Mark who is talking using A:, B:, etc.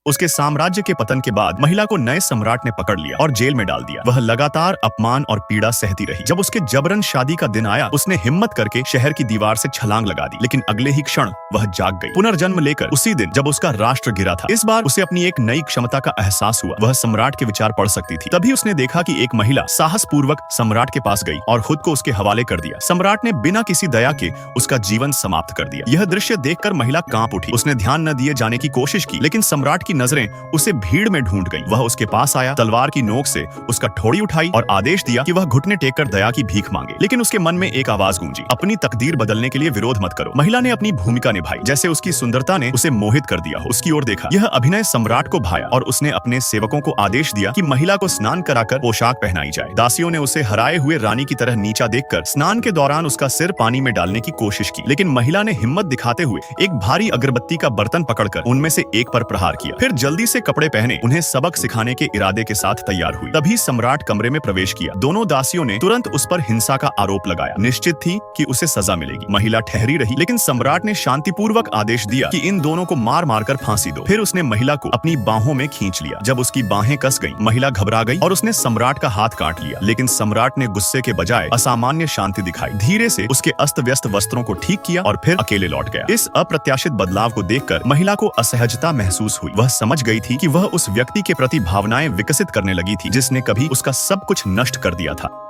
A: उसके साम्राज्य के पतन के बाद महिला को नए सम्राट ने पकड़ लिया और जेल में डाल दिया। वह लगातार अपमान और पीड़ा सहती रही। जब उसके जबरन शादी का दिन आया, उसने हिम्मत करके शहर की दीवार से छलांग लगा दी, लेकिन अगले ही क्षण वह जाग गई, पुनर्जन्म लेकर उसी दिन जब उसका राष्ट्र गिरा था। इस बार उसे अपनी एक नई क्षमता का एहसास हुआ। वह सम्राट के विचार पढ़ सकती थी। तभी उसने देखा कि एक महिला साहस पूर्वक सम्राट के पास गई और खुद को उसके हवाले कर दिया। सम्राट ने बिना किसी दया के उसका जीवन समाप्त कर दिया। यह दृश्य देखकर महिला कांप उठी। उसने ध्यान न दिए जाने की कोशिश की, लेकिन सम्राट की नजरें उसे भीड़ में ढूंढ गईं। वह उसके पास आया, तलवार की नोक से उसका ठोड़ी उठाई और आदेश दिया कि वह घुटने टेककर दया की भीख मांगे। लेकिन उसके मन में एक आवाज गूंजी, अपनी तकदीर बदलने के लिए विरोध मत करो। महिला ने अपनी भूमिका निभाई, जैसे उसकी सुंदरता ने उसे मोहित कर दिया हो। उसकी ओर देखा। यह अभिनय सम्राट को भाया और उसने अपने सेवकों को आदेश दिया कि महिला को स्नान कराकर पोशाक पहनाई जाए। दासियों ने उसे हराए हुए रानी की तरह नीचा देखकर स्नान के दौरान उसका सिर पानी में डालने की कोशिश की, लेकिन महिला ने हिम्मत दिखाते हुए एक भारी अगरबत्ती का बर्तन पकड़कर उनमें से एक पर प्रहार किया। फिर जल्दी से कपड़े पहने उन्हें सबक सिखाने के इरादे के साथ तैयार हुई। तभी सम्राट कमरे में प्रवेश किया। दोनों दासियों ने तुरंत उस पर हिंसा का आरोप लगाया। निश्चित थी कि उसे सजा मिलेगी। महिला ठहरी रही, लेकिन सम्राट ने शांतिपूर्वक आदेश दिया कि इन दोनों को मार मारकर फांसी दो। फिर उसने महिला को अपनी बाहों में खींच लिया। जब उसकी बाहें कस गईं, महिला घबरा गई और उसने सम्राट का हाथ काट लिया। लेकिन सम्राट ने गुस्से के बजाय असामान्य शांति दिखाई। धीरे से उसके अस्त व्यस्त वस्त्रों को ठीक किया और फिर अकेले लौट गया। इस अप्रत्याशित बदलाव को देखकर महिला को असहजता महसूस हुई। वह समझ गई थी कि वह उस व्यक्ति के प्रति भावनाएं विकसित करने लगी थी जिसने कभी उसका सब कुछ नष्ट कर दिया था।